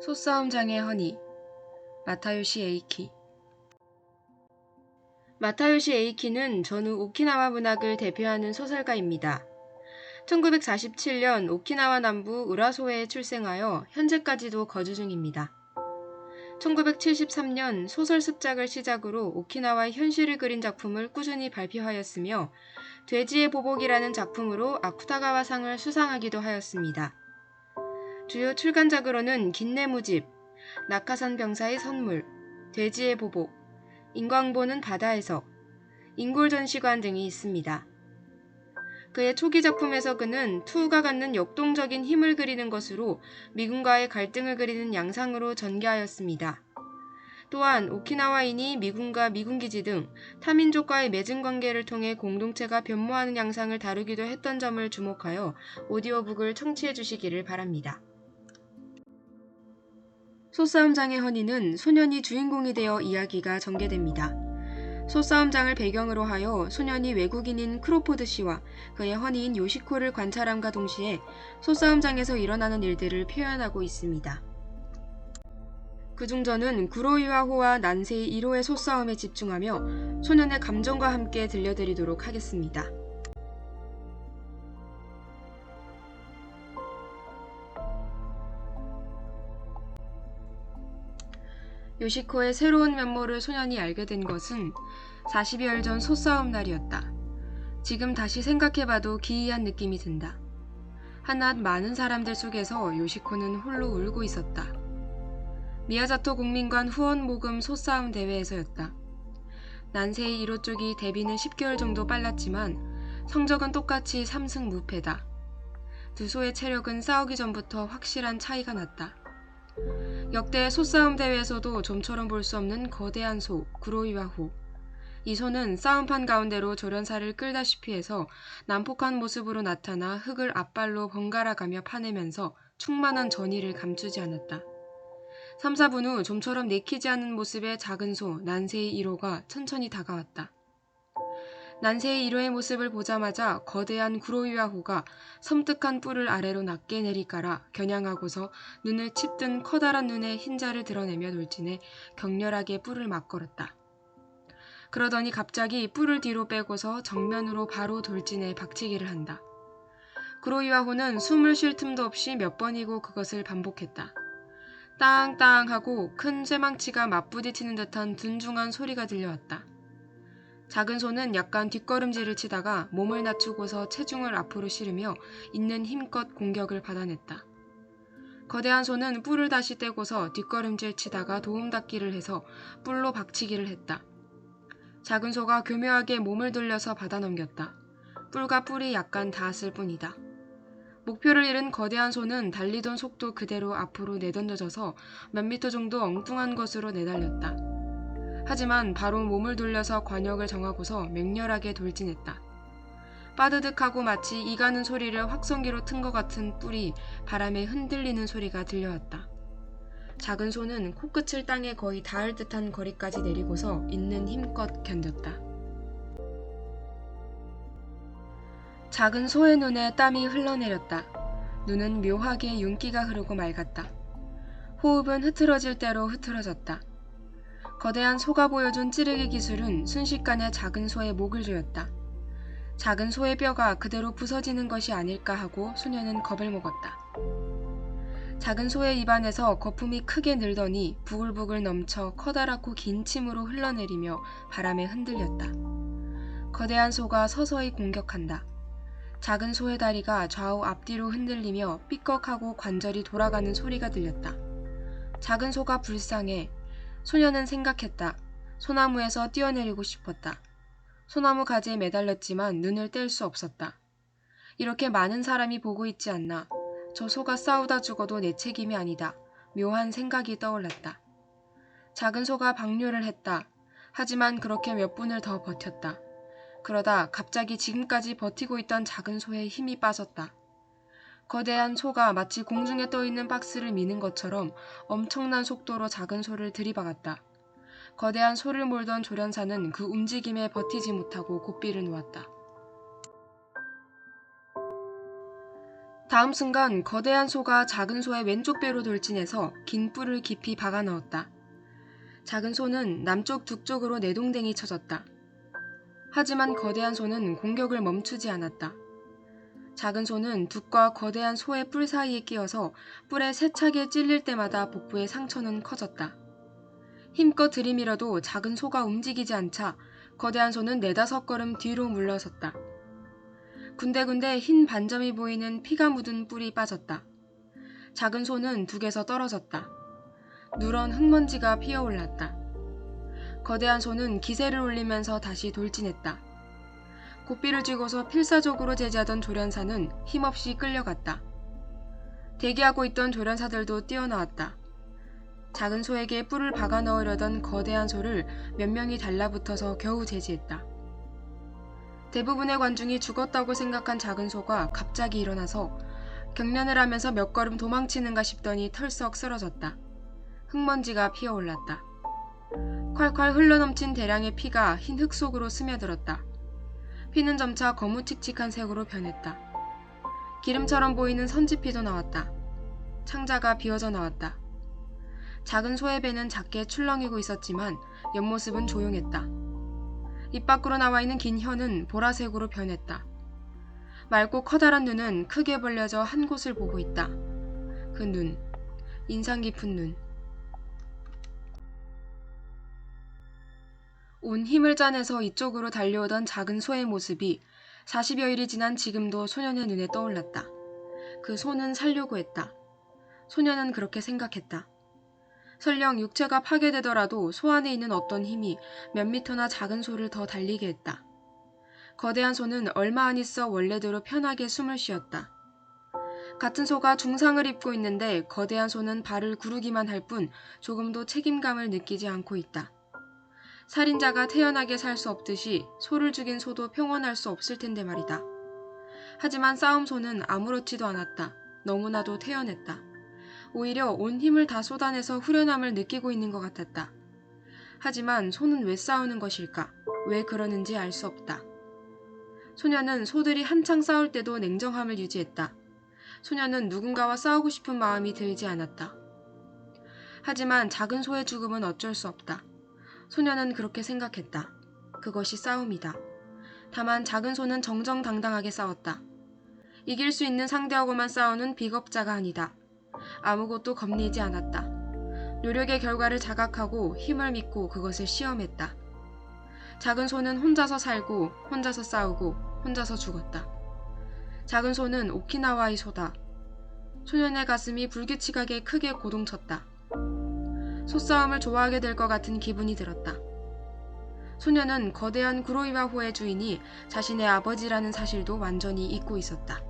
소싸움장의 허니, 마타요시 에이키. 마타요시 에이키는 전후 오키나와 문학을 대표하는 소설가입니다. 1947년 오키나와 남부 우라소에에 출생하여 현재까지도 거주 중입니다. 1973년 소설 습작을 시작으로 오키나와의 현실을 그린 작품을 꾸준히 발표하였으며 돼지의 보복이라는 작품으로 아쿠타가와상을 수상하기도 하였습니다. 주요 출간작으로는 긴내무집, 낙하산 병사의 선물, 돼지의 보복, 인광보는 바다에서, 인골전시관 등이 있습니다. 그의 초기 작품에서 그는 투우가 갖는 역동적인 힘을 그리는 것으로 미군과의 갈등을 그리는 양상으로 전개하였습니다. 또한 오키나와인이 미군과 미군기지 등 타민족과의 맺은 관계를 통해 공동체가 변모하는 양상을 다루기도 했던 점을 주목하여 오디오북을 청취해 주시기를 바랍니다. 소싸움장의 허니는 소년이 주인공이 되어 이야기가 전개됩니다. 소싸움장을 배경으로 하여 소년이 외국인인 크로포드 씨와 그의 허니인 요시코를 관찰함과 동시에 소싸움장에서 일어나는 일들을 표현하고 있습니다. 그중 저는 구로이와 호와 난세이 1호의 소싸움에 집중하며 소년의 감정과 함께 들려드리도록 하겠습니다. 요시코의 새로운 면모를 소년이 알게 된 것은 40여일 전 소싸움 날이었다. 지금 다시 생각해봐도 기이한 느낌이 든다. 한낱 많은 사람들 속에서 요시코는 홀로 울고 있었다. 미야자토 국민관 후원 모금 소싸움 대회에서였다. 난세이 1호 쪽이 데뷔는 10개월 정도 빨랐지만 성적은 똑같이 3승 무패다. 두 소의 체력은 싸우기 전부터 확실한 차이가 났다. 역대 소싸움 대회에서도 좀처럼 볼 수 없는 거대한 소, 구로이와 호. 이 소는 싸움판 가운데로 조련사를 끌다시피 해서 난폭한 모습으로 나타나 흙을 앞발로 번갈아가며 파내면서 충만한 전의를 감추지 않았다. 3, 4분 후 좀처럼 내키지 않은 모습의 작은 소 난세이 1호가 천천히 다가왔다. 난세이 1호의 모습을 보자마자 거대한 구로이와 호가 섬뜩한 뿔을 아래로 낮게 내리깔아 겨냥하고서 눈을 칩든 커다란 눈에 흰자를 드러내며 돌진해 격렬하게 뿔을 맞걸었다. 그러더니 갑자기 뿔을 뒤로 빼고서 정면으로 바로 돌진해 박치기를 한다. 구로이와 호는 숨을 쉴 틈도 없이 몇 번이고 그것을 반복했다. 땅땅 하고 큰 쇠망치가 맞부딪히는 듯한 둔중한 소리가 들려왔다. 작은 소는 약간 뒷걸음질을 치다가 몸을 낮추고서 체중을 앞으로 실으며 있는 힘껏 공격을 받아냈다. 거대한 소는 뿔을 다시 떼고서 뒷걸음질 치다가 도움닫기를 해서 뿔로 박치기를 했다. 작은 소가 교묘하게 몸을 돌려서 받아넘겼다. 뿔과 뿔이 약간 닿았을 뿐이다. 목표를 잃은 거대한 소는 달리던 속도 그대로 앞으로 내던져져서 몇 미터 정도 엉뚱한 곳으로 내달렸다. 하지만 바로 몸을 돌려서 관역을 정하고서 맹렬하게 돌진했다. 빠드득하고 마치 이가는 소리를 확성기로 튼 것 같은 뿔이 바람에 흔들리는 소리가 들려왔다. 작은 소는 코끝을 땅에 거의 닿을 듯한 거리까지 내리고서 있는 힘껏 견뎠다. 작은 소의 눈에 땀이 흘러내렸다. 눈은 묘하게 윤기가 흐르고 맑았다. 호흡은 흐트러질 대로 흐트러졌다. 거대한 소가 보여준 찌르기 기술은 순식간에 작은 소의 목을 조였다. 작은 소의 뼈가 그대로 부서지는 것이 아닐까 하고 소녀는 겁을 먹었다. 작은 소의 입안에서 거품이 크게 늘더니 부글부글 넘쳐 커다랗고 긴 침으로 흘러내리며 바람에 흔들렸다. 거대한 소가 서서히 공격한다. 작은 소의 다리가 좌우 앞뒤로 흔들리며 삐걱하고 관절이 돌아가는 소리가 들렸다. 작은 소가 불쌍해. 소녀는 생각했다. 소나무에서 뛰어내리고 싶었다. 소나무 가지에 매달렸지만 눈을 뗄 수 없었다. 이렇게 많은 사람이 보고 있지 않나. 저 소가 싸우다 죽어도 내 책임이 아니다. 묘한 생각이 떠올랐다. 작은 소가 방류를 했다. 하지만 그렇게 몇 분을 더 버텼다. 그러다 갑자기 지금까지 버티고 있던 작은 소의 힘이 빠졌다. 거대한 소가 마치 공중에 떠있는 박스를 미는 것처럼 엄청난 속도로 작은 소를 들이박았다. 거대한 소를 몰던 조련사는 그 움직임에 버티지 못하고 고삐를 놓았다. 다음 순간 거대한 소가 작은 소의 왼쪽 배로 돌진해서 긴 뿔을 깊이 박아 넣었다. 작은 소는 남쪽 북쪽으로 내동댕이 쳐졌다. 하지만 거대한 소는 공격을 멈추지 않았다. 작은 소는 둑과 거대한 소의 뿔 사이에 끼어서 뿔에 세차게 찔릴 때마다 복부의 상처는 커졌다. 힘껏 들이밀어도 작은 소가 움직이지 않자 거대한 소는 4~5걸음 뒤로 물러섰다. 군데군데 흰 반점이 보이는 피가 묻은 뿔이 빠졌다. 작은 소는 둑에서 떨어졌다. 누런 흙먼지가 피어올랐다. 거대한 소는 기세를 올리면서 다시 돌진했다. 고삐를 쥐고서 필사적으로 제지하던 조련사는 힘없이 끌려갔다. 대기하고 있던 조련사들도 뛰어나왔다. 작은 소에게 뿔을 박아 넣으려던 거대한 소를 몇 명이 달라붙어서 겨우 제지했다. 대부분의 관중이 죽었다고 생각한 작은 소가 갑자기 일어나서 경련을 하면서 몇 걸음 도망치는가 싶더니 털썩 쓰러졌다. 흙먼지가 피어올랐다. 콸콸 흘러넘친 대량의 피가 흰 흙 속으로 스며들었다. 피는 점차 거무칙칙한 색으로 변했다. 기름처럼 보이는 선지피도 나왔다. 창자가 비어져 나왔다. 작은 소의 배는 작게 출렁이고 있었지만 옆모습은 조용했다. 입 밖으로 나와 있는 긴 혀는 보라색으로 변했다. 맑고 커다란 눈은 크게 벌려져 한 곳을 보고 있다. 그 눈, 인상 깊은 눈. 온 힘을 짜내서 이쪽으로 달려오던 작은 소의 모습이 40여일이 지난 지금도 소년의 눈에 떠올랐다. 그 소는 살려고 했다. 소년은 그렇게 생각했다. 설령 육체가 파괴되더라도 소 안에 있는 어떤 힘이 몇 미터나 작은 소를 더 달리게 했다. 거대한 소는 얼마 안 있어 원래대로 편하게 숨을 쉬었다. 같은 소가 중상을 입고 있는데 거대한 소는 발을 구르기만 할 뿐 조금도 책임감을 느끼지 않고 있다. 살인자가 태연하게 살 수 없듯이 소를 죽인 소도 평온할 수 없을 텐데 말이다. 하지만 싸움소는 아무렇지도 않았다. 너무나도 태연했다. 오히려 온 힘을 다 쏟아내서 후련함을 느끼고 있는 것 같았다. 하지만 소는 왜 싸우는 것일까? 왜 그러는지 알 수 없다. 소녀는 소들이 한창 싸울 때도 냉정함을 유지했다. 소녀는 누군가와 싸우고 싶은 마음이 들지 않았다. 하지만 작은 소의 죽음은 어쩔 수 없다. 소녀는 그렇게 생각했다. 그것이 싸움이다. 다만 작은 소는 정정당당하게 싸웠다. 이길 수 있는 상대하고만 싸우는 비겁자가 아니다. 아무것도 겁내지 않았다. 노력의 결과를 자각하고 힘을 믿고 그것을 시험했다. 작은 소는 혼자서 살고 혼자서 싸우고 혼자서 죽었다. 작은 소는 오키나와의 소다. 소년의 가슴이 불규칙하게 크게 고동쳤다. 소싸움을 좋아하게 될 것 같은 기분이 들었다. 소년은 거대한 구로이와호의 주인이 자신의 아버지라는 사실도 완전히 잊고 있었다.